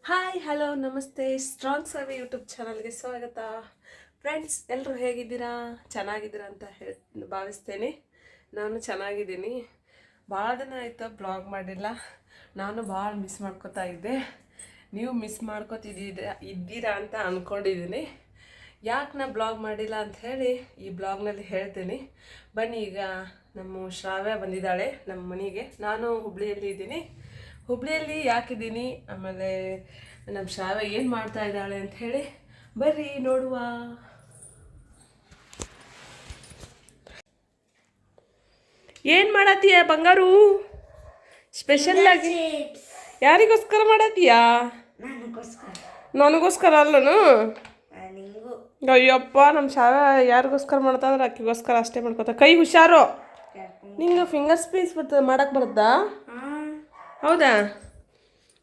Hi hello ನಮಸ್ತೆ strong survey YouTube ಚಾನಲ್ಗೆ ಸ್ವಾಗತ. ಫ್ರೆಂಡ್ಸ್, ಎಲ್ಲರೂ ಹೇಗಿದ್ದೀರಾ? ಚೆನ್ನಾಗಿದ್ದೀರಾ ಅಂತ ಭಾವಿಸ್ತೇನೆ. ನಾನು ಚೆನ್ನಾಗಿದ್ದೀನಿ. ಭಾಳ ದಿನ ಆಯಿತು ಬ್ಲಾಗ್ ಮಾಡಿಲ್ಲ. ನಾನು ಭಾಳ ಮಿಸ್ ಮಾಡ್ಕೋತಾ ಇದ್ದೆ. ನೀವು ಮಿಸ್ ಇದ್ದೀರಾ ಅಂತ ಅಂದ್ಕೊಂಡಿದ್ದೀನಿ. ಯಾಕೆ ನಾ ಬ್ಲಾಗ್ ಮಾಡಿಲ್ಲ ಅಂತ ಹೇಳಿ ಈ ಬ್ಲಾಗ್ನಲ್ಲಿ ಹೇಳ್ತೀನಿ. ಬನ್ನಿ, ಈಗ ನಮ್ಮ ಶ್ರಾವ್ಯ ಬಂದಿದ್ದಾಳೆ ನಮ್ಮ ಮನೆಗೆ. ನಾನು ಹುಬ್ಳಿಯಲ್ಲಿ ಇದ್ದೀನಿ. ಹುಬ್ಳಿಯಲ್ಲಿ ಯಾಕಿದ್ದೀನಿ, ಆಮೇಲೆ ನಮ್ಮ ಶ್ರಾವ್ಯ ಏನು ಮಾಡ್ತಾ ಇದ್ದಾಳೆ ಅಂತ ಹೇಳಿ ಬರ್ರಿ ನೋಡುವ. ಏನು ಮಾಡತ್ತೀಯ ಬಂಗಾರು? ಸ್ಪೆಷಲ್ ಆಗಿ ಯಾರಿಗೋಸ್ಕರ ಮಾಡತ್ತೀಯಾ? ನನಗೋಸ್ಕರ ಅಲ್ಲನು. ಅಯ್ಯಪ್ಪ, ನಮ್ಮ ಶ್ರಾವ್ಯ ಯಾರಿಗೋಸ್ಕರ ಮಾಡ್ತಾ ಅಂದ್ರೆ ಅಕ್ಕಿಗೋಸ್ಕರ ಅಷ್ಟೇ ಮಾಡ್ಕೋತ. ಕೈ ಹುಷಾರು, ನಿಂಗೆ ಫಿಂಗರ್ ಸ್ಪೀಸ್ ಮಾಡಕ್ಕೆ ಬರುತ್ತಾ? ಹೌದಾ?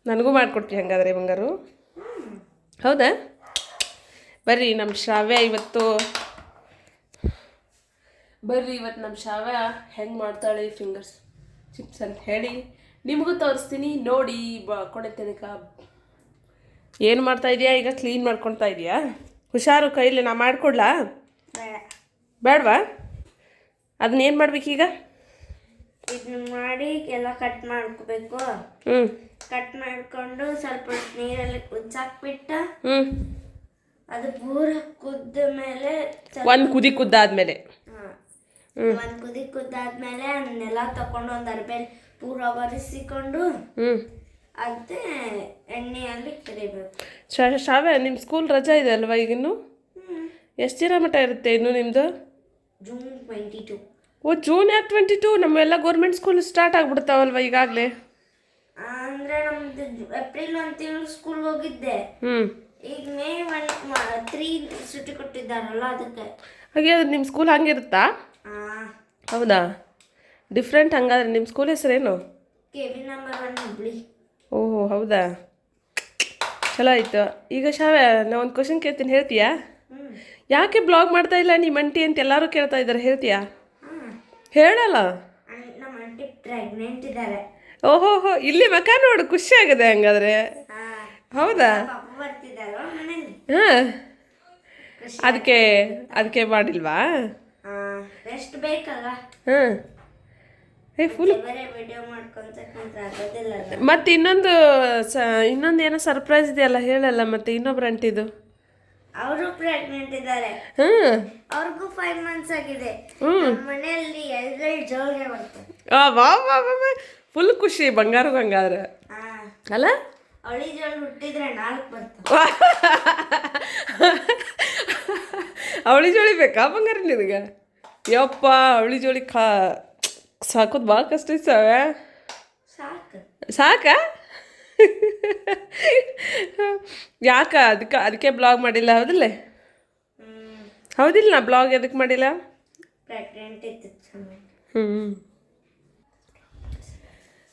ನನಗೂ ಮಾಡಿಕೊಡ್ತೀವಿ ಹಂಗಾದ್ರೆ ಬಂಗಾರು. ಹೌದಾ? ಬರ್ರಿ ನಮ್ಮ ಶ್ರಾವ್ಯ ಇವತ್ತು ನಮ್ಮ ಶ್ರಾವ್ಯ ಹೆಂಗೆ ಮಾಡ್ತಾಳೆ ಫಿಂಗರ್ಸ್ ಚಿಪ್ಸ್ ಅಂತ ಹೇಳಿ ನಿಮಗೂ ತೋರಿಸ್ತೀನಿ. ನೋಡಿ ಕೊಡತೇನಕ ಏನು ಮಾಡ್ತಾ ಇದೆಯಾ? ಈಗ ಕ್ಲೀನ್ ಮಾಡ್ಕೊಳ್ತಾ ಇದೆಯಾ? ಹುಷಾರು, ಕೈಲಿ ನಾ ಮಾಡಿಕೊಡ್ಲಾ? ಬೇಡವಾ? ಅದನ್ನ ಏನು ಮಾಡ್ಬೇಕೀಗ? ಇದನ್ನ ಮಾಡಿ ಎಲ್ಲ ಕಟ್ ಮಾಡ್ಕೋಬೇಕು. ಕಟ್ ಮಾಡ್ಕೊಂಡು ಸ್ವಲ್ಪ ನೀರಲ್ಲಿ ಕುದಿಸಾಕ್ಬಿಟ್ಟು ಅದು ಪೂರ ಕುದ್ದ ಮೇಲೆ ಒಂದು ಕುದಿ ಕುದ್ದಾದ್ಮೇಲೆ ಒಂದು ಕುದಿ ಕುದ್ದಾದ್ಮೇಲೆ ಅದನ್ನೆಲ್ಲ ತಗೊಂಡು ಒಂದು ಅರ್ಬೇಲ್ ಪೂರ ಒರೆಸಿಕೊಂಡು ಅದೇ ಎಣ್ಣೆಯಲ್ಲಿ ಕರಿಬೇಕು. ಶ್ರಾವ್ಯ, ನಿಮ್ಮ ಸ್ಕೂಲ್ ರಜಾ ಇದೆ ಅಲ್ವಾ ಈಗಿನ್ನು? ಎಷ್ಟು ದಿನ ಮಟ್ಟ ಇರುತ್ತೆ ಇನ್ನು ನಿಮ್ಮದು? ಜೂನ್ 22. ಓ, ಜೂನ್ 22? ನಮ್ಮೆಲ್ಲ ಗೌರ್ಮೆಂಟ್ ಸ್ಕೂಲ್ ಸ್ಟಾರ್ಟ್ ಆಗ್ಬಿಡ್ತಾವಲ್ವ ಈಗಾಗಲೇ? ಅಂದರೆ ನಮ್ದು ಏಪ್ರಿಲ್ 1 ತಿಂಗಳು ಸ್ಕೂಲ್ಗೆ ಹೋಗಿದ್ದೆ. ಈಗ ಮೇ 3 ಸುಟ್ಟಿ ಕೊಟ್ಟಿದ್ದಾರಲ್ಲ, ಅದಕ್ಕೆ. ಹಾಗೆ ನಿಮ್ಮ ಸ್ಕೂಲ್ ಹಂಗಿರುತ್ತಾ? ಹೌದಾ? ಡಿಫ್ರೆಂಟ್ ಹಂಗಾದ್ರೆ. ನಿಮ್ಮ ಸ್ಕೂಲ್ ಹೆಸರೇನು? KV number 1 Hubli. ಓಹೋ, ಹೌದಾ? ಚಲೋ ಆಯಿತು. ಈಗ ಶ್ರಾವ್ಯ, ನಾ ಒಂದು ಕ್ವಶನ್ ಕೇಳ್ತೀನಿ, ಹೇಳ್ತೀಯಾ? ಯಾಕೆ ಬ್ಲಾಗ್ ಮಾಡ್ತಾ ಇಲ್ಲ ನಿಮ್ಮ ಅಂಟಿ ಅಂತ ಎಲ್ಲರೂ ಕೇಳ್ತಾ ಇದ್ದಾರೆ, ಹೇಳ್ತೀಯಾ? ಹೇಳಲ್ಲ. ನಮ್ಮ ಅಂಟಿ ಪ್ರೆಗ್ನೆಂಟ್ ಇದ್ದಾರೆ. ಓಹೋಹೋ, ಇಲ್ಲಿ ಮಕ ನೋಡು, ಖುಷಿ ಆಗಿದೆ ಹಂಗಾದ್ರೆ. ಹೌದಾ? ಹಾಂ, ಅದಕ್ಕೆ ಮಾಡಿಲ್ವಾ? ರೆಸ್ಟ್ ಬೇಕಲ್ಲ. ಹಾಂ, ಫುಲ್ ವಿಡಿಯೋ ಮಾಡ್ಕೊಂತ ಮತ್ತೆ ಇನ್ನೊಂದು ಏನೋ ಸರ್ಪ್ರೈಸ್ ಇದೆಯಲ್ಲ, ಹೇಳಲ್ಲ. ಮತ್ತೆ ಇನ್ನೊಬ್ರು ಅಂಟಿದು ಅವರು ಪ್ರೆಗ್ನೆಂಟ್ ಇದ್ದಾರೆ. ಅವ್ರಿಗೂ 5 ಮಂತ್ಸ್ ಆಗಿದೆ. ಮನೆಯಲ್ಲಿ ಎರಡು ಜೋಳಿಗೆ ಬರ್ತದೆ. ಫುಲ್ ಖುಷಿ ಬಂಗಾರ ಹಂಗಾದ್ರೆ ಅಲ್ಲ? ಅವಳಿ ಜೋಳ ಹುಟ್ಟಿದ್ರೆ 4 ಬರ್ತವೆ. ಅವಳಿ ಜೋಳಿ ಬೇಕಾ ಬಂಗಾರ ನಿನಗೆ? ಯಪ್ಪ, ಅವಳಿ ಜೋಳಿ ಸಾಕೋದು ಭಾಳ ಕಷ್ಟ ಇದ್ದಾವೆ. ಸಾಕಾ? ಯಾಕ ಅದಕ್ಕೆ ಬ್ಲಾಗ್ ಮಾಡಿಲ್ಲ? ಹೌದಿಲ್ಲ? ಹೌದಿಲ್ಲ, ನಾ ಬ್ಲಾಗ್ ಎದಕ್ಕೆ ಮಾಡಿಲ್ಲ?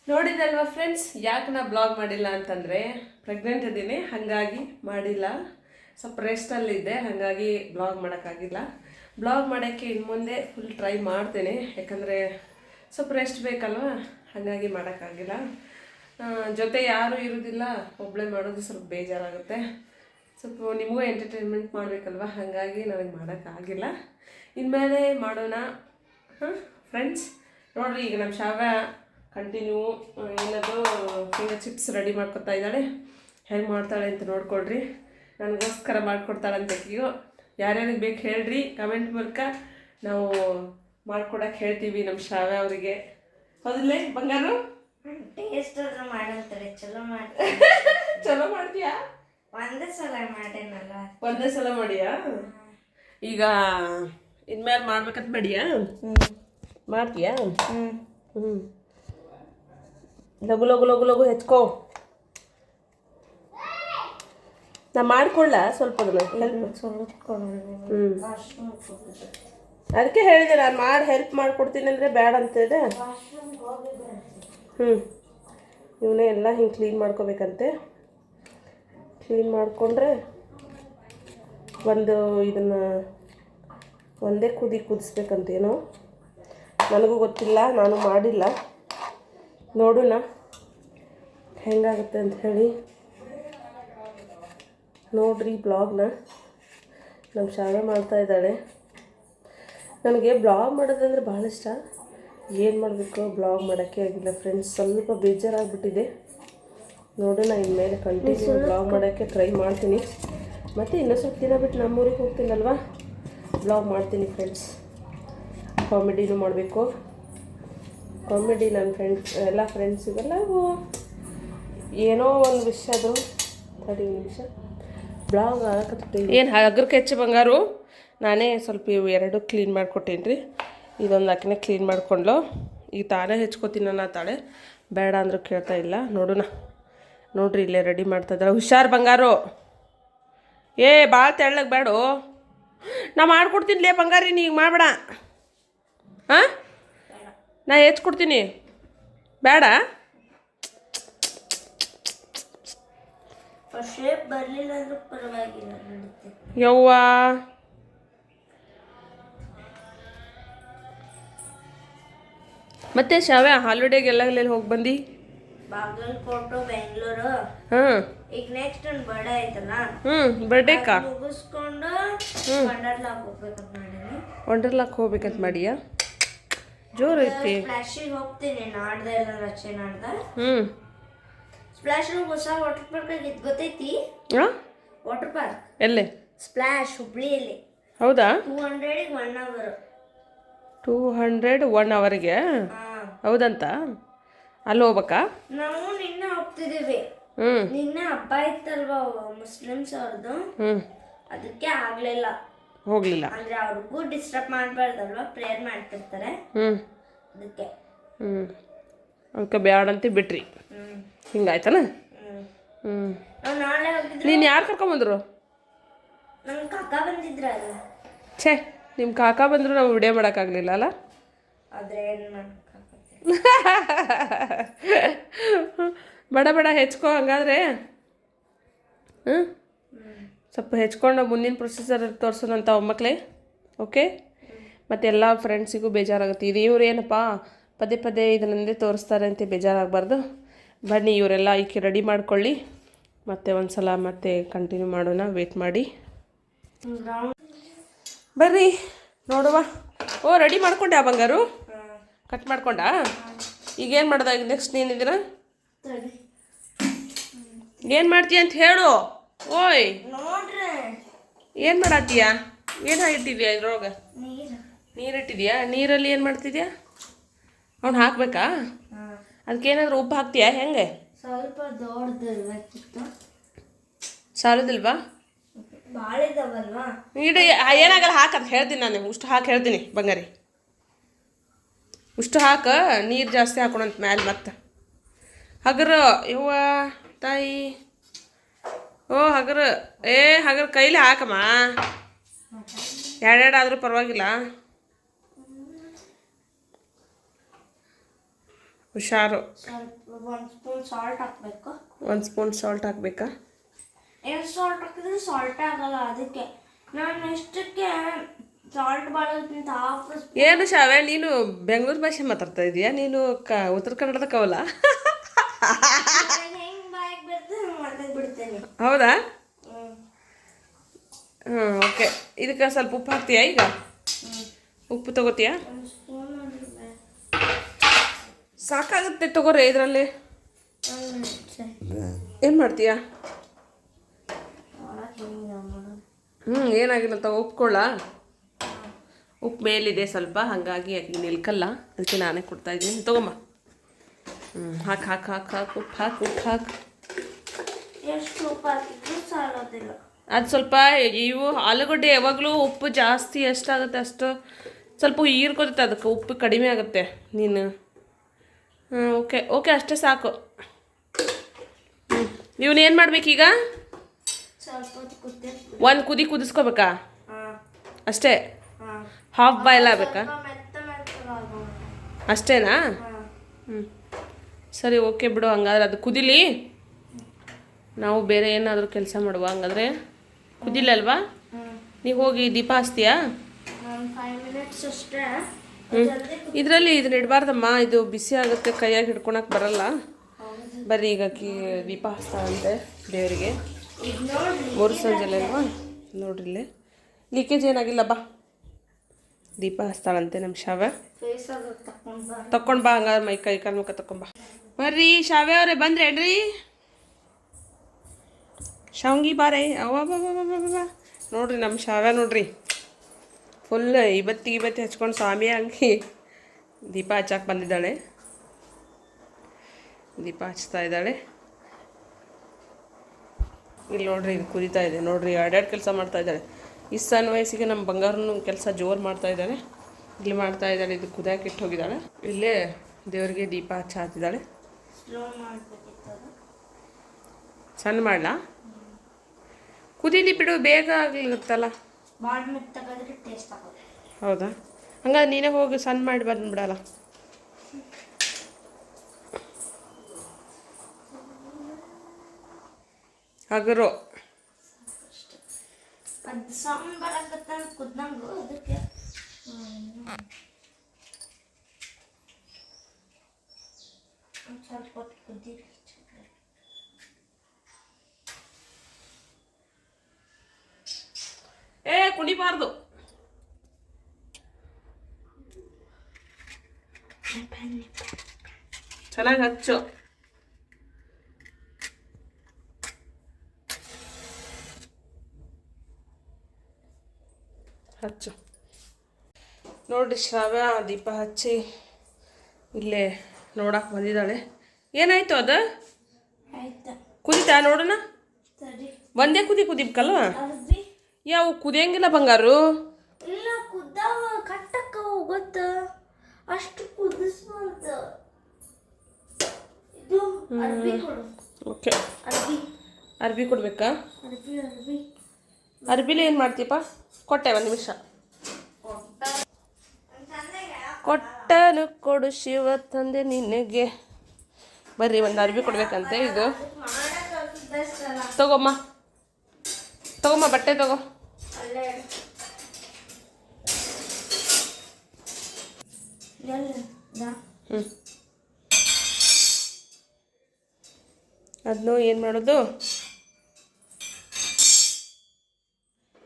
ನೋಡಿದಲ್ವಾ ಫ್ರೆಂಡ್ಸ್, ಯಾಕೆ ನಾ ಬ್ಲಾಗ್ ಮಾಡಿಲ್ಲ ಅಂತಂದರೆ ಪ್ರೆಗ್ನೆಂಟ್ ಇದ್ದೀನಿ, ಹಾಗಾಗಿ ಮಾಡಿಲ್ಲ. ಸ್ವಲ್ಪ ರೆಸ್ಟಲ್ಲಿದ್ದೆ, ಹಾಗಾಗಿ ಬ್ಲಾಗ್ ಮಾಡೋಕ್ಕಾಗಿಲ್ಲ. ಬ್ಲಾಗ್ ಮಾಡೋಕ್ಕೆ ಇನ್ನು ಮುಂದೆ ಫುಲ್ ಟ್ರೈ ಮಾಡ್ತೇನೆ, ಯಾಕಂದರೆ ಸ್ವಲ್ಪ ರೆಸ್ಟ್ ಬೇಕಲ್ವ, ಹಾಗಾಗಿ ಮಾಡೋಕ್ಕಾಗಿಲ್ಲ. ಜೊತೆ ಯಾರೂ ಇರೋದಿಲ್ಲ, ಒಬ್ಬಳೇ ಮಾಡೋದು ಸ್ವಲ್ಪ ಬೇಜಾರಾಗುತ್ತೆ. ಸ್ವಲ್ಪ ನಿಮಗೂ ಎಂಟರ್ಟೈನ್ಮೆಂಟ್ ಮಾಡಬೇಕಲ್ವ, ಹಾಗಾಗಿ ನನಗೆ ಮಾಡೋಕ್ಕಾಗಿಲ್ಲ. ಇನ್ಮೇಲೆ ಮಾಡೋಣ. ಫ್ರೆಂಡ್ಸ್, ನೋಡಿರಿ, ಈಗ ನಮ್ಮ ಶ್ರಾವ್ಯ ಕಂಟಿನ್ಯೂ ಏನದು ಫಿಂಗರ್ ಚಿಪ್ಸ್ ರೆಡಿ ಮಾಡ್ಕೊತಾ ಇದ್ದಾಳೆ. ಹೆಂಗೆ ಮಾಡ್ತಾಳೆ ಅಂತ ನೋಡ್ಕೊಳ್ರಿ. ನನಗೋಸ್ಕರ ಮಾಡಿಕೊಡ್ತಾಳಂತ. ಈಗ ಯಾರ್ಯಾರಿಗೆ ಬೇಕು ಹೇಳ್ರಿ, ಕಮೆಂಟ್ ಮೂಲಕ ನಾವು ಮಾಡ್ಕೊಡಕ್ಕೆ ಹೇಳ್ತೀವಿ ನಮ್ಮ ಶ್ರಾವ್ಯ ಅವರಿಗೆ. ಹೌದಿಲ್ಲ ಬಂಗಾರು? ಟೇಸ್ಟ್ ಮಾಡಂತಾರೆ. ಚಲೋ ಮಾಡ್ತೀಯಾ? ಒಂದೇ ಸಲ ಮಾಡೇನಲ್ಲ. ಒಂದೇ ಸಲ ಮಾಡಿಯಾ? ಈಗ ಇನ್ಮೇಲೆ ಮಾಡ್ಬೇಕಂತ ಮಾಡಿಯಾ? ಮಾಡ್ತೀಯಾ? ಲಘು ಲಘು ಲಘು ಲಘು ಹೆಚ್ಕೋ. ನಾ ಮಾಡಿಕೊಳ್ಳ ಸ್ವಲ್ಪ ಅದಕ್ಕೆ ಹೇಳಿದೆ, ನಾನು ಹೆಲ್ಪ್ ಮಾಡಿಕೊಡ್ತೀನಿ ಅಂದರೆ ಬೇಡ ಅಂತಿದೆ. ಇವನೇ ಎಲ್ಲ ಹಿಂಗೆ ಕ್ಲೀನ್ ಮಾಡ್ಕೋಬೇಕಂತೆ. ಕ್ಲೀನ್ ಮಾಡಿಕೊಂಡ್ರೆ ಇದನ್ನು ಒಂದೇ ಕುದಿಸ್ಬೇಕಂತೇನೋ, ನನಗೂ ಗೊತ್ತಿಲ್ಲ, ನಾನು ಮಾಡಿಲ್ಲ. ನೋಡೋಣ ಹೆಂಗಾಗುತ್ತೆ ಅಂತ ಹೇಳಿ. ನೋಡ್ರಿ ಬ್ಲಾಗ್ನ ನಮ್ಮ ಶಾಲೆ ಮಾಡ್ತಾ ಇದ್ದಾಳೆ. ನನಗೆ ಬ್ಲಾಗ್ ಮಾಡೋದಂದ್ರೆ ಭಾಳ ಇಷ್ಟ. ಏನು ಮಾಡಬೇಕು ಬ್ಲಾಗ್ ಮಾಡೋಕ್ಕೆ ಆಗಿಲ್ಲ ಫ್ರೆಂಡ್ಸ್, ಸ್ವಲ್ಪ ಬೇಜಾರಾಗ್ಬಿಟ್ಟಿದೆ. ನೋಡೋಣ ಇನ್ಮೇಲೆ ಕಂಟಿನ್ಯೂ ಬ್ಲಾಗ್ ಮಾಡೋಕ್ಕೆ ಟ್ರೈ ಮಾಡ್ತೀನಿ. ಮತ್ತು ಇನ್ನೂ ಸ್ವಲ್ಪ ದಿನ ಬಿಟ್ಟು ನಮ್ಮೂರಿಗೆ ಹೋಗ್ತೀನಲ್ವ, ಬ್ಲಾಗ್ ಮಾಡ್ತೀನಿ ಫ್ರೆಂಡ್ಸ್. ಕಾಮಿಡಿನೂ ಮಾಡಬೇಕು. ಕಾಮಿಡಿ ನನ್ನ ಫ್ರೆಂಡ್ಸ್ ಎಲ್ಲ ಫ್ರೆಂಡ್ಸಿಗೆಲ್ಲವೂ ಏನೋ ಒಂದು ವಿಷಯ ಅದು ತಡಿ ನಿಮಿಷ ಬ್ಲಾಗ್ ಆಗಕತ್ತೀವಿ. ಏನು ಹಗ್ರಕ್ಕೆ ಹೆಚ್ಚು ಬಂಗಾರು, ನಾನೇ ಸ್ವಲ್ಪ ಇವು ಎರಡು ಕ್ಲೀನ್ ಮಾಡಿಕೊಟ್ಟೇನಿ ರೀ. ಇದೊಂದು ಆಕಿನೇ ಕ್ಲೀನ್ ಮಾಡಿಕೊಂಡ್ಲು. ಈಗ ತಾನೇ ಹೆಚ್ಕೋತೀನಿ ತಾಳೆ, ಬೇಡ ಅಂದರೂ ಕೇಳ್ತಾ ಇಲ್ಲ. ನೋಡೋಣ. ನೋಡ್ರಿ ಇಲ್ಲೇ ರೆಡಿ ಮಾಡ್ತಾಯಿದ್ದಾರೆ. ಹುಷಾರು ಬಂಗಾರು, ಏ ಭಾಳ ತೆಳ್ಳಗೆ ಬೇಡ, ನಾ ಮಾಡ್ಕೊಡ್ತೀನಿ ಲೇ ಬಂಗಾರಿ, ನೀ ಈಗ ಮಾಡಬೇಡ. ಹಾಂ, ನಾ ಹೆಚ್ಕೊಡ್ತೀನಿ, ಬೇಡ. ಶೇಪ್ ಬರಲಿಲ್ಲ ಅಂದ್ರೂ ಪರವಾಗಿಲ್ಲ, ಯವ್ವ ಮತ್ತೆ ಶಾವ್ಯ ಹಾಲಿಡೇಗೆ ಎಲ್ಲೆಲ್ಲಿ ಹೋಗಿ ಬಂದು? ಬಾಗಲಕೋಟೆ, ಬೆಂಗಳೂರು. ಹಾಂ, ಈಗ ನೆಕ್ಸ್ಟ್ ಒಂದು ಬರ್ಡೇ ಆಯ್ತಲ್ಲ, ಬರ್ಡೇಕಾ ಮುಗಿಸ್ಕೊಂಡು ವಂಡರ್ಲಾಕ್ ಹೋಗ್ಬೇಕಂತ ಮಾಡೀನಿ. ವಂಡರ್ಲಾಕ್ ಹೋಗ್ಬೇಕಂತ ಮಾಡಿಯಾ? ಜೋರು ಐತಿ. ಸ್ಪ್ಲಾಶಿಗೆ ಹೋಗ್ತೀನಿ ನಾಡ್ದೆ, ಎಲ್ಲ ರಚೆ ನಾಡ್ದ. ಸ್ಪ್ಲಾಶ್ ಹೊಸ ವಾಟರ್ ಪಾರ್ಕ್ ಆಗಿತ್ತು, ಗೊತ್ತೈತಿ? ವಾಟರ್ ಪಾರ್ಕ್ ಎಲ್ಲೇ? ಸ್ಪ್ಲಾಶ್ ಹುಬ್ಳಿಯಲ್ಲಿ. ಹೌದಾ? 200 1 hour. 200 1 hourಗೆ? ಹೌದಂತ? ಅಲ್ಲಿ ಹೋಗ್ಬೇಕಾ? ನಾವು ನಿನ್ನೆ ಹೋಗ್ತಿದ್ದೀವಿ. ನಿನ್ನೆ ಹಬ್ಬ ಇತ್ತಲ್ವಾ ಮುಸ್ಲಿಮ್ಸ್ ಅವ್ರದ್ದು, ಅದಕ್ಕೆ ಆಗ್ಲಿಲ್ಲ, ಹೋಗ್ಲಿಲ್ಲ. ಅಂದ್ರೆ ಅವ್ರಿಗೂ ಡಿಸ್ಟರ್ಬ್ ಮಾಡಬಾರ್ದಲ್ವಾ, ಪ್ರೇಯರ್ ಮಾಡ್ತಿರ್ತಾರೆ, ಅದಕ್ಕೆ. ಅದಕ್ಕೆ ಬ್ಯಾಡಂತ ಬಿಟ್ರಿ. ಹಿಂಗಾಯ್ತಾನ? ನಾವು ನಾಳೆ ಹೋಗಿದ್ವಿ. ನೀನು ಯಾರು ಕರ್ಕೊಂಬಂದ್ರು? ನಮ್ಮ ಕಾಕ ಬಂದಿದ್ರಲ್ಲ. ಛೇ, ನಿಮ್ಮ ಕಾಕ ಬಂದ್ರು ನಾವು ವಿಡಿಯೋ ಮಾಡೋಕ್ಕಾಗಲಿಲ್ಲ ಅಲ್ಲ? ಆದರೆ ಬಡ ಬಡ ಹೆಚ್ಕೊ ಹಂಗಾದ್ರೆ. ಸ್ವಲ್ಪ ಹೆಚ್ಕೊಂಡು ಮುಂದಿನ ಪ್ರೊಸೀಜರ್ ತೋರಿಸೋಣಂತ ಒಮ್ಮಕ್ಕಳೇ. ಓಕೆ, ಮತ್ತು ಎಲ್ಲ ಫ್ರೆಂಡ್ಸಿಗೂ ಬೇಜಾರಾಗುತ್ತೆ. ಇದು ಇವ್ರು ಏನಪ್ಪ ಪದೇ ಪದೇ ಇದನ್ನಂದೇ ತೋರಿಸ್ತಾರೆ ಅಂತ ಬೇಜಾರಾಗಬಾರ್ದು. ಬನ್ನಿ, ಇವರೆಲ್ಲ ಈಕೆ ರೆಡಿ ಮಾಡ್ಕೊಳ್ಳಿ, ಮತ್ತೆ ಒಂದು ಸಲ ಮತ್ತೆ ಕಂಟಿನ್ಯೂ ಮಾಡೋಣ. ವೇಟ್ ಮಾಡಿ, ಬರ್ರಿ ನೋಡುವ. ಓ, ರೆಡಿ ಮಾಡ್ಕೊಂಡೆ ಆ ಬಂಗಾರು? ಕಟ್ ಮಾಡ್ಕೊಂಡ? ಈಗೇನು ಮಾಡ್ದ? ಈಗ ನೆಕ್ಸ್ಟ್ ನೀನಿದ್ದೀರ ಏನು ಮಾಡ್ತೀಯ ಅಂತ ಹೇಳು. ಓಯ್, ಏನು ಮಾಡತ್ತೀಯ? ಏನು ಇಟ್ಟಿದ್ಯಾ ಇದ್ರೊಳಗೆ? ನೀರು ಇಟ್ಟಿದ್ಯಾ? ನೀರಲ್ಲಿ ಏನು ಮಾಡ್ತಿದ್ಯಾ? ಅವ್ನು ಹಾಕ್ಬೇಕಾ? ಅದಕ್ಕೇನಾದ್ರೂ ಉಪ್ಪು ಹಾಕ್ತೀಯಾ? ಹೆಂಗೆ? ಸ್ವಲ್ಪ ದೊಡ್ಡದಿರ್ಬೇಕಿತ್ತು. ಸಾಲದಿಲ್ವಾ? ಭಾಳ ಇದಾವಲ್ವಾ? ಇಡಿ, ಏನಾಗಲ್ಲ, ಹಾಕಂತ ಹೇಳ್ತೀನಿ ನಾನು. ಉಷ್ಟು ಹಾಕಿ ಹೇಳ್ತೀನಿ ಬಂಗಾರಿ, ಉಷ್ಟು ಹಾಕ. ನೀರು ಜಾಸ್ತಿ ಹಾಕೋಣಂತ ಮ್ಯಾಲೆ ಮತ್ತೆ. ಹಗರ ಯವ್ವ ತಾಯಿ, ಓ ಹಗರ, ಹಗರ ಕೈಲಿ ಹಾಕಮ್ಮ. ಎರಡೆರಡು ಆದರೂ ಪರವಾಗಿಲ್ಲ, ಹುಷಾರು. ಒಂದು ಸ್ಪೂನ್ ಸಾಲ್ಟ್ ಹಾಕಬೇಕು. 1 ಸ್ಪೂನ್ ಸಾಲ್ಟ್ ಹಾಕಬೇಕಾ? ಎಷ್ಟು ಸಾಲ್ಟ್ ಹಾಕಿದ್ರೆ ಸಾಲ್ಟೇ ಆಗಲ್ಲ, ಅದಕ್ಕೆ ನಾನು ಇಷ್ಟಕ್ಕೆ ಸಾಲ್ಟ್ ಮಾಡೋದಕ್ಕಿಂತ ಹಾಫ್. ಏನು ಶಾವೆ, ನೀನು ಬೆಂಗಳೂರು ಭಾಷೆ ಮಾತಾಡ್ತಾ ಇದೀಯಾ? ನೀನು ಉತ್ತರ ಕನ್ನಡದ ಕವಲ? ಹೆಂಗೆ ಬಾಯಿಗೆ ಬರ್ತದೆ ಮಾಡ್ಕೊಂಡು ಬಿಡ್ತೇನೆ. ಹೌದಾ? ಓಕೆ. ಇದಕ್ಕೆ ಸ್ವಲ್ಪ ಉಪ್ಪು ಹಾಕ್ತೀಯಾ? ಈಗ ಉಪ್ಪು ತಗೋತೀಯಾ? ಸಾಕಾಗುತ್ತೆ ತಗೋರಿ. ಇದರಲ್ಲಿ ಏನು ಮಾಡ್ತೀಯಾ? ಏನಾಗಿಲ್ಲ ಅಂತ ಉಪ್ಕೊಳ್ಳ. ಉಪ್ಪು ಮೇಲಿದೆ ಸ್ವಲ್ಪ, ಹಾಗಾಗಿ ಆಕೆ ನಿಲ್ಕಲ್ಲ, ಅದಕ್ಕೆ ನಾನೇ ಕೊಡ್ತಾ ಇದ್ದೀನಿ. ತಗೊಂಬ. ಹಾಕು ಹಾಕು ಹಾಕು ಹಾಕು ಉಪ್ಪು ಹಾಕು, ಉಪ್ಪು ಹಾಕು. ಎಷ್ಟು ಉಪ್ಪು ಹಾಕಿದ್ರು ಸಾಲೋದಿಲ್ಲ. ಅದು ಸ್ವಲ್ಪ ಇವು ಆಲೂಗಡ್ಡೆ ಯಾವಾಗಲೂ ಉಪ್ಪು ಜಾಸ್ತಿ ಎಷ್ಟಾಗುತ್ತೆ ಅಷ್ಟು ಸ್ವಲ್ಪ ಹೀರ್ಕೋತೈತೆ, ಅದಕ್ಕೆ ಉಪ್ಪು ಕಡಿಮೆ ಆಗುತ್ತೆ. ನೀನು ಓಕೆ ಓಕೆ, ಅಷ್ಟೇ ಸಾಕು. ಇವನು ಏನು ಮಾಡ್ಬೇಕೀಗ? ಒಂದು ಕುದಿ ಕುದಿಸ್ಕೋಬೇಕಾ? ಅಷ್ಟೇ? ಹಾಫ್ ಬಾಯ್ಲ್ ಆಗಬೇಕಾ? ಅಷ್ಟೇನಾ? ಸರಿ, ಓಕೆ ಬಿಡು. ಹಂಗಾದ್ರೆ ಅದು ಕುದಿಲಿ, ನಾವು ಬೇರೆ ಏನಾದರೂ ಕೆಲಸ ಮಾಡುವ. ಹಂಗಾದ್ರೆ ಕುದಿಲ್ಲ ಅಲ್ವಾ? ನೀವು ಹೋಗಿ ದೀಪ ಹಚ್ತೀಯಾ? ಇದರಲ್ಲಿ ಇದನ್ನ ಇಡಬಾರ್ದಮ್ಮ, ಇದು ಬಿಸಿ ಆಗುತ್ತೆ, ಕೈಯಾಗಿ ಹಿಡ್ಕೊಳಕ್ಕೆ ಬರಲ್ಲ. ಬರ್ರಿ, ಈಗ ದೀಪ ಹಚ್ತಾಳಂತೆ ದೇವರಿಗೆ. ಈಗ ನೋಡ್ರಿ ಮೂರು ಸಂಜೆಲೆ ಅಲ್ವಾ ನೋಡ್ರಿ ಇಲ್ಲಿ ಲೀಕೇಜ್ ಏನಾಗಿಲ್ಲ ಬಾ ದೀಪ ಹಚ್ತಾಳಂತೆ ನಮ್ಮ ಶಾವ್ಯ ಫೇಸ್ ಅದು ತಕೊಂಡ್ ಬಾ ತಕ್ಕೊಂಡು ಬಾ ಹಂಗಾರೆ ಮೈ ಕೈ ಕಾಲು ಮುಖ ತಕೊಂಬ ಬರ್ರಿ ಶಾವ್ಯ ಅವರೇ ಬಂದ್ರೇನ್ರಿ ಶಾವಂಗಿ ಬಾರೇ ಅವ ನೋಡ್ರಿ ನಮ್ಮ ಶಾವ್ಯ ನೋಡ್ರಿ ಫುಲ್ ಇವತ್ತಿ ಹಚ್ಕೊಂಡು ಸ್ವಾಮಿ ಹಂಗೆ ದೀಪ ಹಚ್ಚಕ್ಕೆ ಬಂದಿದ್ದಾಳೆ ದೀಪ ಹಚ್ತಾ ಇದ್ದಾಳೆ ಇಲ್ಲಿ ನೋಡ್ರಿ ಇದು ಕುದಿತಾ ಇದೆ ನೋಡ್ರಿ ಎರಡೆರಡು ಕೆಲಸ ಮಾಡ್ತಾ ಇದ್ದಾಳೆ ಈ ಸಣ್ಣ ವಯಸ್ಸಿಗೆ ನಮ್ಮ ಬಂಗಾರನು ಕೆಲಸ ಜೋರು ಮಾಡ್ತಾ ಇದ್ದಾಳೆ ಇಲ್ಲಿ ಮಾಡ್ತಾ ಇದ್ದಾಳೆ ಇದು ಕುದಿಯಕ್ಕೆ ಇಟ್ಟು ಹೋಗಿದ್ದಾಳೆ ಇಲ್ಲೇ ದೇವರಿಗೆ ದೀಪ ಹಚ್ಚ ಹಾಕಿದ್ದಾಳೆ ಸ್ಲೋ ಮಾಡ್ಬೇಕಿತ್ತು ಅದು. ಸಣ್ಣ ಮಾಡಲಾ ಕುದೀಲಿ ಬಿಡು ಬೇಗ ಆಗ್ಲಿರುತ್ತಲ್ಲ ಭಾಳ ಮೆತ್ತಗಾದ್ರೆ ಟೇಸ್ಟ್ ಆಗೋದು. ಹೌದಾ ಹಂಗಾದ್ರೆ ನೀನೇ ಹೋಗಿ ಸಣ್ಣ ಮಾಡಿ ಬಂದ್ಬಿಡಲ್ಲ ಹಗರು ಅದು ಸೌಂಡ್ ಬರಕತ್ತ ಕುದ್ದಂಗು ಅದಕ್ಕೆ ಒಂದ್ ಸ್ವಲ್ಪ ಹೊತ್ತು ಕುದ್ದೀರಿ. ಕುಣಿಬಾರ್ದು ಚೆನ್ನಾಗಿ ಹಚ್ಚು ಹಚ್ಚು ನೋಡ್ರಿ ಶ್ರಾವ್ಯ ದೀಪ ಹಚ್ಚಿ ಇಲ್ಲೇ ನೋಡಕ್ಕೆ ಬಂದಿದ್ದಾಳೆ ಏನಾಯ್ತು ಅದು ಆಯ್ತಾ ಕುದಿತಾ ನೋಡೋಣ ಸರಿ ಒಂದೇ ಕುದಿಬೇಕಲ್ವ ಅರ್ಬಿ ಯಾವ ಕುದಿಯಂಗಿಲ್ಲ ಬಂಗಾರು ಇಲ್ಲ ಕುದ್ದಾವ ಕಟ್ಟಕ್ಕವು ಗೊತ್ತ ಅಷ್ಟು ಕುದಿಸ್ಬಾರ್ದು. ಇದು ಅರ್ಬಿ ಕೊಡು ಓಕೆ ಅರ್ಬಿ ಅರ್ಬಿ ಕೊಡ್ಬೇಕಾ ಅರ್ಬಿ ಅರ್ಬಿ ಅರ್ಬಿಲಿ ಏನು ಮಾಡ್ತೀಪ ಕೊಟ್ಟೆ ಒಂದು ನಿಮಿಷ ಕೊಟ್ಟನು ಕೊಡು ಶಿವ ತಂದೆ ನಿನಗೆ ಬರ್ರಿ ಒಂದು ಅರ್ಬಿ ಕೊಡ್ಬೇಕಂತೆ ಇದು ತಗೊಮ್ಮ ತಗೊಮ್ಮ ಬಟ್ಟೆ ತಗೋ ಅಲ್ಲೇ ಹ್ಞೂ ಅದನ್ನು ಏನು ಮಾಡೋದು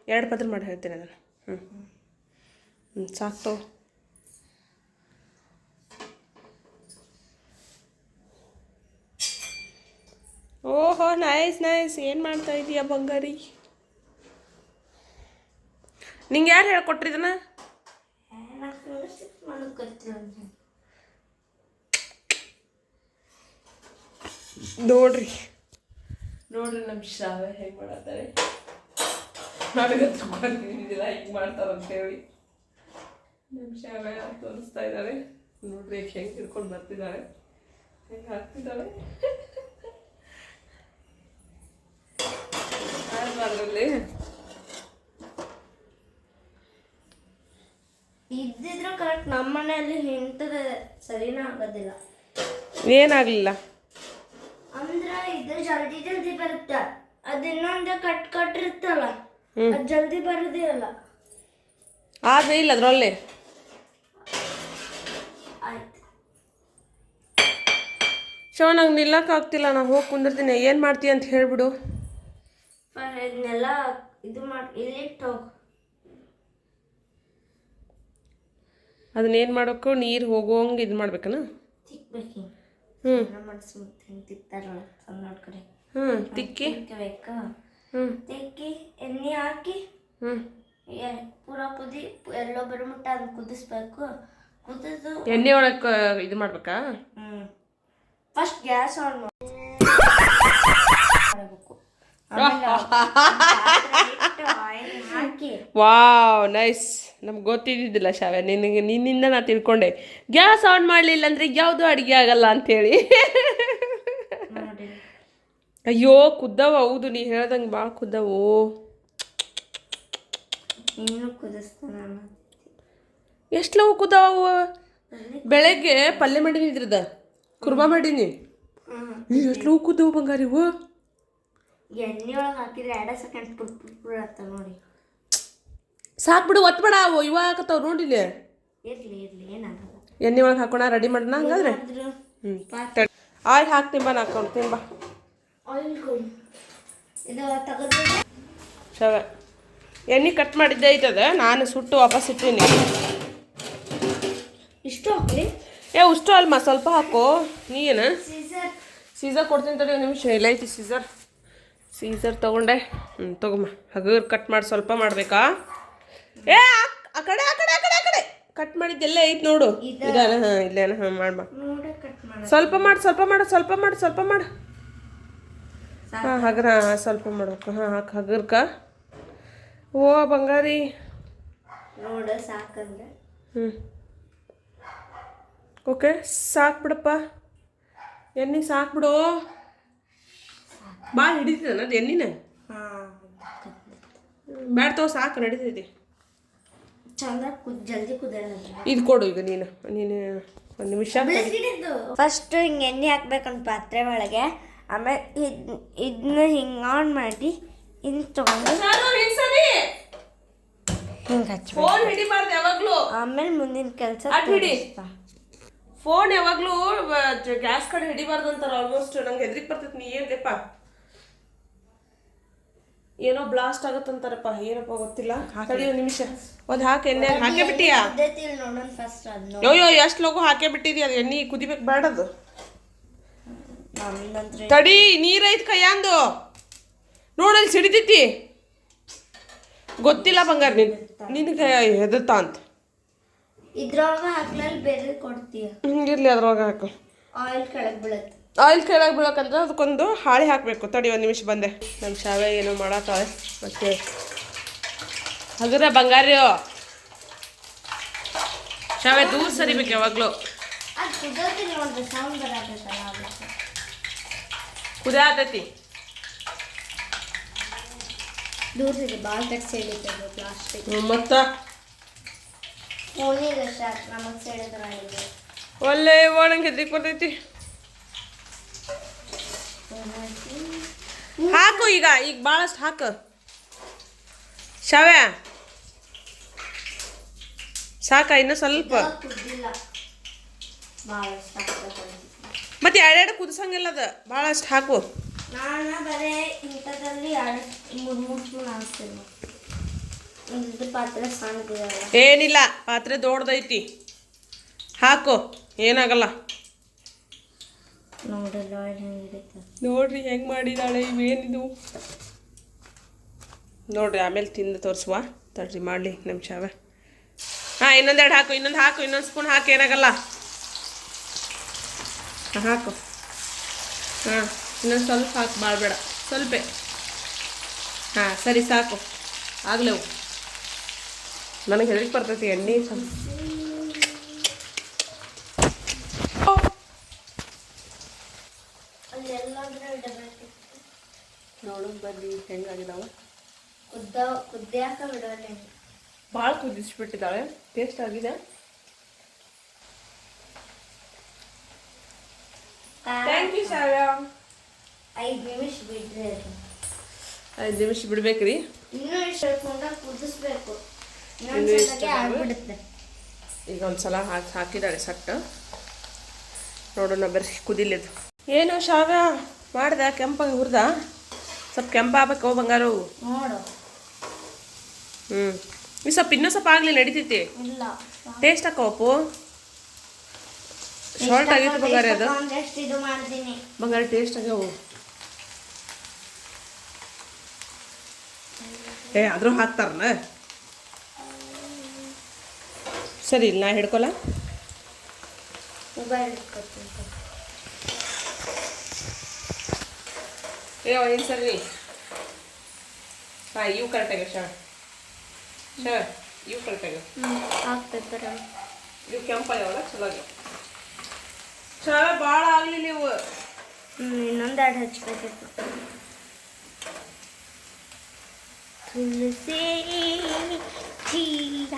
ಎರಡು ಪತ್ರ ಮಾಡಿ ಹೇಳ್ತೀನಿ ಅದನ್ನು ಸಾಕು ಓಹೋ ನೈಸ್ ನೈಸ್ ಏನು ಮಾಡ್ತಾ ಇದೀಯಾ ಬಂಗಾರಿ ನಿಂಗೆ ಯಾರು ಹೇಳ್ಕೊಟ್ರಿ ಇದನ್ನ ನೋಡ್ರಿ ನೋಡ್ರಿ ನಮ್ಮ ಶಾವೆ ಹೇಗೆ ಮಾಡತ್ತಾರೆ ನನಗೆ ತಗೊಂಡಿದ್ದಿಲ್ಲ ಹಿಂಗೆ ಮಾಡ್ತಾರಂತೇಳಿ ನಮ್ಮ ಶಾವೆ ತೋರಿಸ್ತಾ ಇದ್ದಾರೆ ನೋಡ್ರಿ ಹೆಂಗೆ ಹಿಡ್ಕೊಂಡು ಬರ್ತಿದ್ದಾಳೆ ಹೆಂಗೆ ಹಾಕ್ತಿದ್ದಾಳೆ ಅದರಲ್ಲಿ ಇದ್ದಿದ್ರು ಕರೆಕ್ಟ್ ನಮ್ಮ ಮನೆಯಲ್ಲಿ ಇಂಥದ ಸರಿನೂ ಆಗೋದಿಲ್ಲ ಏನಾಗಲಿಲ್ಲ ಅಂದ್ರೆ ಇದು ಜಲ್ದಿ ಜಲ್ದಿ ಬರುತ್ತೆ ಅದು ಇನ್ನೊಂದು ಕಟ್ಟಿರುತ್ತಲ್ಲ ಅದು ಜಲ್ದಿ ಬರೋದಿಲ್ಲ ಆದ್ರೆ ಇಲ್ಲ ಅದರಲ್ಲೇ ಆಯ್ತು ಶೋ ನಂಗೆ ನಿಲ್ಲಕ್ಕಾಗ್ತಿಲ್ಲ ನಾನು ಹೋಗಿ ಕುಂದಿರ್ತೀನಿ ಏನು ಮಾಡ್ತೀಯ ಅಂತ ಹೇಳ್ಬಿಡು ಇದನ್ನೆಲ್ಲ ಇದು ಮಾಡಿ ಇಲ್ಲಿಟ್ಟು ಹೋಗು ಅದನ್ನೇನು ಮಾಡೋಕ್ಕೂ ನೀರು ಹೋಗೋಂಗೆ ಇದು ಮಾಡ್ಬೇಕನ ತಿಕ್ಬೇಕು ಹ್ಞೂ ಮಾಡಿಸಿ ಹಿಂಗೆ ತಿಕ್ತಾರಲ್ಲ ಸಣ್ಣ ಕಡೆ ಹ್ಞೂ ತಿಕ್ಕಿ ತಿಕ್ಕಬೇಕು ಹ್ಞೂ ತಿಕ್ಕಿ ಎಣ್ಣೆ ಹಾಕಿ ಹ್ಞೂ ಪೂರಾ ಕುದಿ ಎಲ್ಲೋ ಬರೋ ಮಟ್ಟ ಅದನ್ನ ಕುದಿಸ್ಬೇಕು ಕುದಿದು ಎಣ್ಣೆ ಒಳಗೆ ಇದು ಮಾಡ್ಬೇಕಾ ಫಸ್ಟ್ ಗ್ಯಾಸ್ ಆನ್ ಮಾಡಬೇಕು ಆಯಿಲ್ ಹಾಕಿ ವಾವ್ ನೈಸ್ ನಮ್ಗೆ ಗೊತ್ತಿದ್ದಿದ್ದಿಲ್ಲ ಶಾವೆ ನಿನ್ನಿಂದ ನಾ ತಿಳ್ಕೊಂಡೆ ಗ್ಯಾಸ್ ಆನ್ ಮಾಡಲಿಲ್ಲ ಅಂದರೆ ಯಾವುದು ಅಡುಗೆ ಆಗಲ್ಲ ಅಂಥೇಳಿ ನೋಡಿ ಅಯ್ಯೋ ಕುದ್ದವ ಹೌದು ನೀ ಹೇಳ್ದಂಗೆ ಭಾಳ ಕುದ್ದವು ನೀನು ಕುದಿಸ್ತಾನ ಎಷ್ಟು ಲವ್ ಕುದ್ದವು ಬೆಳಗ್ಗೆ ಪಲ್ಯ ಮಾಡೀನಿ ಇದ್ರದ ಕುರ್ಮಾ ಮಾಡೀನಿ ಎಷ್ಟು ಲವ್ ಕುದ್ದವು ಬಂಗಾರಿವು ಎಣ್ಣೆ ಒಳಗೆ ಹಾಕಿದ್ರೆ 2 ಸೆಕೆಂಡ್ ಪುಡ್ ಆಗ್ತಾವ ನೋಡಿ ಸಾಕು ಬಿಡು ಒತ್ಬೇಡ ಅವು ಇವಾಗತ್ತವ್ ನೋಡಿಲ್ಲ ಇರ್ಲಿ ಇರ್ಲಿ ಏನಾಗಲ್ಲ ಎಣ್ಣೆ ಒಳಗೆ ಹಾಕೋಣ ರೆಡಿ ಮಾಡೋಣ ಹಂಗಾದ್ರೆ ಆಯ್ತು ಹಾಕ್ತೀನಿ ಬಾ ನಾ ಹಾಕ್ಕೊಂಡು ಬಾ ಆಯಿಲ್ ಕೊಡು ಇದು ತೆಗೆದ್ರೆ ಶವ ಎಣ್ಣೆ ಕಟ್ ಮಾಡಿದ್ದೆ ಐತದ ನಾನು ಸುಟ್ಟು ವಾಪಸ್ ಇಟ್ಟೀನಿ. ಇಷ್ಟು ಹಾಕ್ಲಿ ಉಷ್ಟು ಅಲ್ಮ ಸ್ವಲ್ಪ ಹಾಕು. ನೀನು ಸೀಸರ್ ಸೀಸರ್ ಕೊಡ್ತೀನಿ ತಡಿ ಒಂದು ನಿಮಿಷ. ಎಲ್ಲ ಐತಿ ಸೀಸರ್ ತೊಗೊಂಡೆ. ತಗೊಮ್ಮ. ಹಗರ್ ಕಟ್ ಮಾಡಿ ಸ್ವಲ್ಪ ಮಾಡಬೇಕಾ? ಆ ಕಡೆ ಕಟ್ ಮಾಡಿದ್ದೆಲ್ಲ ಐತಿ ನೋಡು. ಇದಾನ? ಹಾಂ ಇಲ್ಲೇನ? ಹಾಂ ಮಾಡ್ಬಾ. ಸ್ವಲ್ಪ ಮಾಡು. ಹಾಂ ಹಗರ ಸ್ವಲ್ಪ ಮಾಡ್ಬೇಕು. ಹಾಂ ಹಾಕಿ ಹಗರ್ಕ. ಓ ಬಂಗಾರಿ ನೋಡು ಸಾಕಂದ್ರೆ ಓಕೆ ಸಾಕು ಬಿಡಪ್ಪ. ಎಣ್ಣೆ ಸಾಕು ಬಿಡು. ಭಾಳ ಹಿಡಿತದ ಅದು ಎಣ್ಣಿನ? ಬ್ಯಾಡ ತಗೋ ಸಾಕು ನಡೀತೈತಿ. ಚಂದ ಜಲ್ದಿ ಕುದಿಯಲ್ಲ. ಇದು ಕೊಡು ಈಗ ನೀನು ಒಂದು ನಿಮಿಷ. ಫಸ್ಟ್ ಹಿಂಗೆ ಎಣ್ಣೆ ಹಾಕ್ಬೇಕಂತ ಪಾತ್ರೆ ಒಳಗೆ. ಆಮೇಲೆ ಇದನ್ನ ಹಿಂಗೆ ಆನ್ ಮಾಡಿ ಇದನ್ನ ತಗೊಂಡು ಹಿಂಗೆ ಹಚ್ಬೇಕು. ಫೋನ್ ಹಿಡಿಬಾರ್ದು ಯಾವಾಗಲೂ. ಆಮೇಲೆ ಮುಂದಿನ ಕೆಲಸ ಹಿಡಿ. ಫೋನ್ ಯಾವಾಗಲೂ ಗ್ಯಾಸ್ ಕಡೆ ಹಿಡಿಬಾರ್ದು ಅಂತಾರೆ. ಆಲ್ಮೋಸ್ಟ್ ನಂಗೆ ಹೆದ್ರಿಕೆ ಬರ್ತೈತಿ. ನೀ ಏನ್ರಿಪ್ಪ ಏನೋ ಬ್ಲಾಸ್ಟ್ ಆಗತ್ತಂತಾರಪ್ಪ. ಏನಪ್ಪ ಗೊತ್ತಿಲ್ಲ. ತಡಿ ಒಂದು ನಿಮಿಷ. ಒಂದು ಹಾಕಿ ಎಣ್ಣೆ ಹಾಕೇ ಬಿಟ್ಟಿಯಾ? ನೋಡೋಣ ಫಸ್ಟ್ ಅದನ್ನ. ಅಯ್ಯೋ ಎಷ್ಟು ಲಗು ಹಾಕೇ ಬಿಟ್ಟಿದ್ಯಾ? ಅದು ಎಣ್ಣೆ ಕುದಿಬೇಕು ಬೇಡದು. ತಡಿ ನೀರೈತ್ ಕೈಯಾಂದು ನೋಡಲ್ಲಿ ಸಿಡಿತೈತಿ. ಗೊತ್ತಿಲ್ಲ ಬಂಗಾರ ನಿನಗೆ ಹೆದರ್ತಾ ಅಂತ. ಇದ್ರೊಳಗೆ ಹಾಕ್ಲಲ್ಲಿ ಬೇರೆ ಕೊಡ್ತೀಯ. ಹಿಂಗಿರ್ಲಿ ಅದ್ರೊಳಗೆ ಹಾಕು. ಆಯಿಲ್ ಕೆಳಗೆ ಬೀಳುತ್ತೆ. ಆಯಿಲ್ ಕೆಳಗೆ ಬೀಳಕಂದ್ರೆ ಅದಕ್ಕೊಂದು ಹಾಳೆ ಹಾಕಬೇಕು. ತಡಿ ಒಂದು ನಿಮಿಷ ಬಂದೆ. ನಮ್ಮ ಶಾವೆ ಏನೋ ಮಾಡತ್ತಾಳೆ ಮತ್ತೆ. ಹಗರ ಬಂಗಾರಿ ಶಾವೆ ದೂರ ಸರಿಬೇಕು ಯಾವಾಗಲೂ. ಅದು ಕುದೋದಿಲ್ಲ ನೋಡ್ರಿ, ಸೌಂಡ್ ಬರತ್ತಲ್ಲ ಅದಕ್ಕೆ. ಕುದಿಯಾತೈತಿ. ದೂರ ಇದೆ ಭಾಳ ಕಟ್ ಸೇಡಿತದೆ ಪ್ಲಾಸ್ಟಿಕ್. ಮತ್ತು ಫೋನಿಗೆ ಶಾಕ್ ನಮಗೆ ಸೇಡಿದ್ರೆ ಇದೆ. ಒಳ್ಳೆ ನಂಗೆ ಹೆದ್ರಿಕೆ ಬರ್ತೈತಿ. ಹಾಕು ಈಗ ಭಾಳಷ್ಟು ಹಾಕು ಶಾವೆ. ಸಾಕ ಇನ್ನೂ ಸ್ವಲ್ಪ. ಕುದ್ದಿಲ್ಲ ಭಾಳಷ್ಟು ಹಾಕ್ಬೇಕು. ಮತ್ತೆ ಎರಡೆರಡು ಕುದಿಸಂಗಿಲ್ಲ ಅದು. ಭಾಳಷ್ಟು ಹಾಕು. ನಾನು ಬರೀ ಇಂಥದ್ರಲ್ಲಿ 2-3 ಸ್ಪೂನ್ ಹಾಕ್ತೀನಿ. ಇದು ಪಾತ್ರೆ ಸಣ್ಣದಿರಲ್ಲ. ಏನಿಲ್ಲ ಪಾತ್ರೆ ದೊಡ್ಡದೈತಿ. ಹಾಕು ಏನಾಗಲ್ಲ. ನೋಡಲ್ಲ ಹೆಂಗೆ ನೋಡ್ರಿ ಹೆಂಗೆ ಮಾಡಿದಾಳೆ. ಇವೇನಿದು ನೋಡ್ರಿ. ಆಮೇಲೆ ತಿಂದು ತೋರಿಸುವ ತಡ್ರಿ ಮಾಡಲಿ ನಮ್ಮ ಶಾವೆ. ಹಾಂ ಇನ್ನೊಂದೆರಡು ಹಾಕು. ಇನ್ನೊಂದು ಸ್ಪೂನ್ ಹಾಕಿ ಏನಾಗಲ್ಲ. ಹಾಕು. ಹಾಂ ಇನ್ನೊಂದು ಸ್ವಲ್ಪ ಹಾಕು. ಭಾಳ ಬೇಡ ಸ್ವಲ್ಪ. ಹಾಂ ಸರಿ ಸಾಕು. ಆಗ್ಲೇವು. ನನಗೆ ಹೆದರಿಕೆ ಬರ್ತೈತಿ ಎಣ್ಣೆ ಸ್ವಲ್ಪ. ನೋಡು ಬನ್ನಿ ಹೆಂಗಾಗಿದಾವೆ. ಕುದ್ಯಾಕ ಬಿಡೋಲ್ಲ. ಭಾಳ ಕುದಿಸ್ಬಿಟ್ಟಿದ್ದಾಳೆ. ಟೇಸ್ಟ್ ಆಗಿದೆ. Thank you Shavya. 5 ನಿಮಿಷ ಬಿಡ್ರಿ. 5 ನಿಮಿಷ ಬಿಡ್ಬೇಕ್ರಿ. ಇನ್ನೂ ಇಷ್ಟು ಕುದಿಸ್ಬೇಕು. ಇನ್ನೊಂದ್ಸಲ ಆಗ್ಬಿಡುತ್ತೆ. ಈಗ ಒಂದ್ಸಲ ಹಾಕಿದ್ದಾಳೆ ಸಟ್ಟು. ನೋಡೋಣ ಬರ್ರಿ ಕುದಿಲಿದ್ದು. ಏನು ಶಾವ್ಯ ಮಾಡ್ದೆ? ಕೆಂಪಾಗಿ ಹುರಿದ? ಸ್ವಲ್ಪ ಕೆಂಪಾಗಬೇಕು ಬಂಗಾರು. ನೋಡು ಈ ಸ್ವಲ್ಪ ಇನ್ನೂ ಸ್ವಲ್ಪ ಆಗಲಿ ನಡೀತೈತಿ. ಇಲ್ಲ ಟೇಸ್ಟ್ ಹಾಕೋಪು. ಶಾರ್ಟ್ ಆಗಿತ್ತು ಬಂಗಾರ ಅದು. ಇದು ಮಾಡ್ತೀನಿ ಬಂಗಾರ ಟೇಸ್ಟ್ ಆಗ್ಯಾವು. ಆದರೂ ಹಾಕ್ತಾರನ? ಸರಿ ನಾ ಹಿಡ್ಕೊಲ್ಲ. ಮೊಬೈಲ್ ಇಟ್ಕೊತೀನಿ. ಏನು ಸರಿ. ಹಾಂ ಇವು ಕರೆಕ್ಟಾಗಿ ಶಾವ ಇವು ಕರೆಕ್ಟಾಗಿ ಹಾಕ್ಬೇಕು. ಇವು ಕೆಂಪಾಗ್ಯಾವಲ್ಲ ಚಲೋ ಆಗ್ಯಾವ. ಶಾವ ಭಾಳ ಆಗಲಿಲ್ಲ ಇವು. ಇನ್ನೊಂದೆರಡು ಹಚ್ಬೇಕಿತ್ತು. ತುಳಸಿ ಚೀರ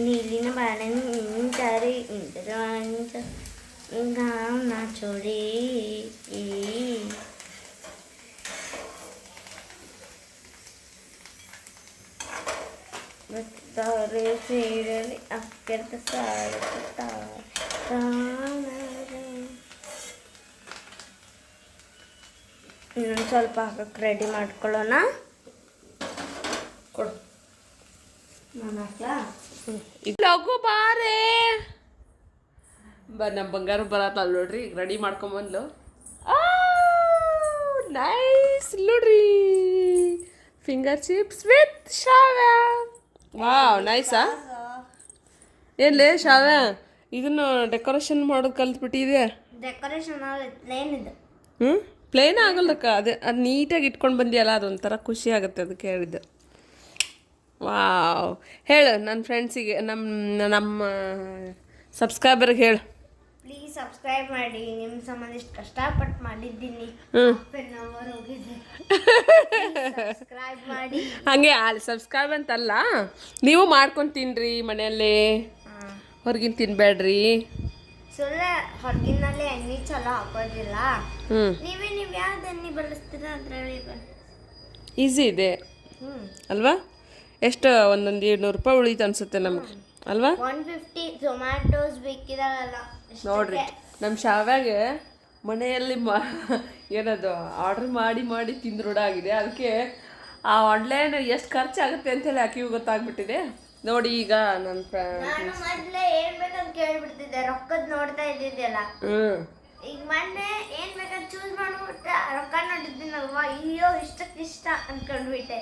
ನೀಲಿನ ಬಾಳೆಂಚಾರಿ ಇಂದ್ರಾಂಚ ಗಾನ ಚೋಡಿ ತಾರೆ ಸೇರಲಿ ಅಕ್ಕರ್ಕ ಸಾಡುತ್ತಾ ಇನ್ನೊಂದು ಸ್ವಲ್ಪ ಹಾಕಕ್ಕೆ ರೆಡಿ ಮಾಡ್ಕೊಳ್ಳೋಣ. ಕೊಡು. ನಾನು ಹಾಕ್ಲಾ? ಲಘು ಬಾರೇ ನಮ್ಮ ಬಂಗಾರ ಬರತ್ತಲ್ಲ ನೋಡ್ರಿ, ರೆಡಿ ಮಾಡ್ಕೊಂಬಂದ್ಲು. ನೈಸ್ ನೋಡ್ರಿ, ಫಿಂಗರ್ ಚಿಪ್ಸ್ ವಿತ್ ಶಾವ್ಯ. ವಾವ್ ನೈಸಾ? ಏನ್ಲೇ ಶಾವ್ಯ, ಇದನ್ನು ಡೆಕೋರೇಷನ್ ಮಾಡೋದು ಕಲ್ತ್ಬಿಟ್ಟಿದೆ. ಡೆಕೋರೇಷನ್ ಪ್ಲೇನ್ ಇದೆ. ಪ್ಲೇನ್ ಆಗಲ್ಲಕ್ಕ, ಅದು ನೀಟಾಗಿ ಇಟ್ಕೊಂಡು ಬಂದಿಯಲ್ಲ, ಅದೊಂಥರ ಖುಷಿ ಆಗುತ್ತೆ, ಅದಕ್ಕೆ ಹೇಳಿದ್ದೆ. ವಾವ್, ಹೇಳು ನನ್ನ ಫ್ರೆಂಡ್ಸಿಗೆ, ನಮ್ಮ ಸಬ್ಸ್ಕ್ರೈಬರ್ಗೆ ಹೇಳು. ಪ್ಲೀಸ್ ಸಬ್ಸ್ಕ್ರೈಬ್ ಮಾಡಿ, ನಿಮ್ಮ ಸಂಬಂಧ ಇಷ್ಟು ಕಷ್ಟಪಟ್ಟು ಮಾಡಿದ್ದೀನಿ. ಸಬ್ಸ್ಕ್ರೈಬ್ ಮಾಡಿ. ಹಾಗೆ ಸಬ್ಸ್ಕ್ರೈಬ್ ಅಂತಲ್ಲ, ನೀವು ಮಾಡ್ಕೊಂಡು ತಿನ್ನಿರಿ ಮನೆಯಲ್ಲಿ, ಹೊರಗಿನ ತಿನ್ಬೇಡ್ರಿ. ಸುಳ್ಳೆ ಹೊರಗಿನಲ್ಲೇ ಎಣ್ಣೆ ಚಲೋ ಹಾಕೋದಿಲ್ಲ. ನೀವು ಯಾವ್ದು ಎಣ್ಣೆ ಬಳಸ್ತೀರಾ ಅದರಲ್ಲಿ ಈಸಿ ಇದೆ ಅಲ್ವಾ? ಎಷ್ಟು ಒಂದೊಂದು 200 ರೂಪಾಯಿ ಉಳಿತು ಅನ್ಸುತ್ತೆ ನಮ್ಗೆ ಅಲ್ವಾ? 150 ಟೊಮ್ಯಾಟೋಸ್ ಬೇಕಿದಾಗಲ್ಲ ನೋಡ್ರಿ, ನಮ್ಮ ಶಾವ್ಯಾಗೆ ಮನೆಯಲ್ಲಿ ಏನದು ಆರ್ಡ್ರ್ ಮಾಡಿ ತಿಂದ್ರೂಢಾಗಿದೆ. ಅದಕ್ಕೆ ಆ ಆನ್ಲೈನ್ ಎಷ್ಟು ಖರ್ಚಾಗುತ್ತೆ ಅಂತೇಳಿ ಆಕೆಗೂ ಗೊತ್ತಾಗ್ಬಿಟ್ಟಿದೆ. ನೋಡಿ ಈಗ ನನ್ನ ನಾನು ಮೊದಲೇ ಏನ್ ಬೇಕಂತ ಕೇಳ್ಬಿಡ್ತಿದ್ದೆ, ರೊಕ್ಕದ್ ನೋಡ್ತಾ ಇದ್ದಿದ್ದೆಲ್ಲ. ಈಗ ಮೊನ್ನೆ ಏನ್ ಬೇಕಂತ ಚೂಸ್ ಮಾಡ್ಬಿಟ್ಟೆ, ರೊಕ್ಕ ನೋಡಿದ್ದೀನಲ್ವಾ, ಅಯ್ಯೋ ಇಷ್ಟ ಅನ್ಕೊಂಡ್ಬಿಟ್ಟೆ.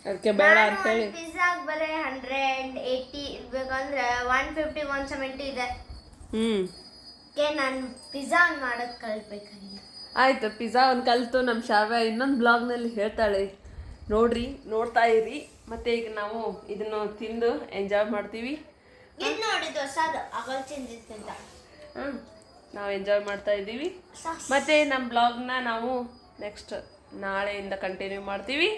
ಅದಕ್ಕೆ ಬೇಡ ಅಂತ ಹೇಳಿ ಪಿಜ್ಜಾಗ್ ಬರೀ 180 ಇರ್ಬೇಕಂದ್ರೆ 150 170 ಇದೆ. ನಾನು ಪಿಜ್ಜಾ ಮಾಡೋದು ಕಲ್ತ್ಬೇಕಂತ. ಆಯ್ತು, ಪಿಜ್ಜಾ ಒಂದು ಕಲಿತು ನಮ್ಮ ಶಾವ್ಯ ಇನ್ನೊಂದು ಬ್ಲಾಗ್ನಲ್ಲಿ ಹೇಳ್ತಾಳೆ, ನೋಡ್ತಾ ಇರಿ. ಮತ್ತೆ ಈಗ ನಾವು ಇದನ್ನು ತಿಂದು ಎಂಜಾಯ್ ಮಾಡ್ತೀವಿ. ಇದು ನೋಡಿದ್ದು ಹೊಸದು ಆಗಲ್ ತಿಂದಿತ್ತಂತ. ನಾವು ಎಂಜಾಯ್ ಮಾಡ್ತಾ ಇದ್ದೀವಿ. ಮತ್ತೆ ನಮ್ಮ ಬ್ಲಾಗ್ನ ನಾವು ನೆಕ್ಸ್ಟ್ ನಾಳೆಯಿಂದ ಕಂಟಿನ್ಯೂ ಮಾಡ್ತೀವಿ.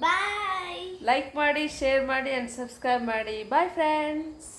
ಬಾಯ್. ಲೈಕ್ ಮಾಡಿ, ಶೇರ್ ಮಾಡಿ ಆ್ಯಂಡ್ ಸಬ್ಸ್ಕ್ರೈಬ್ ಮಾಡಿ. Bye friends.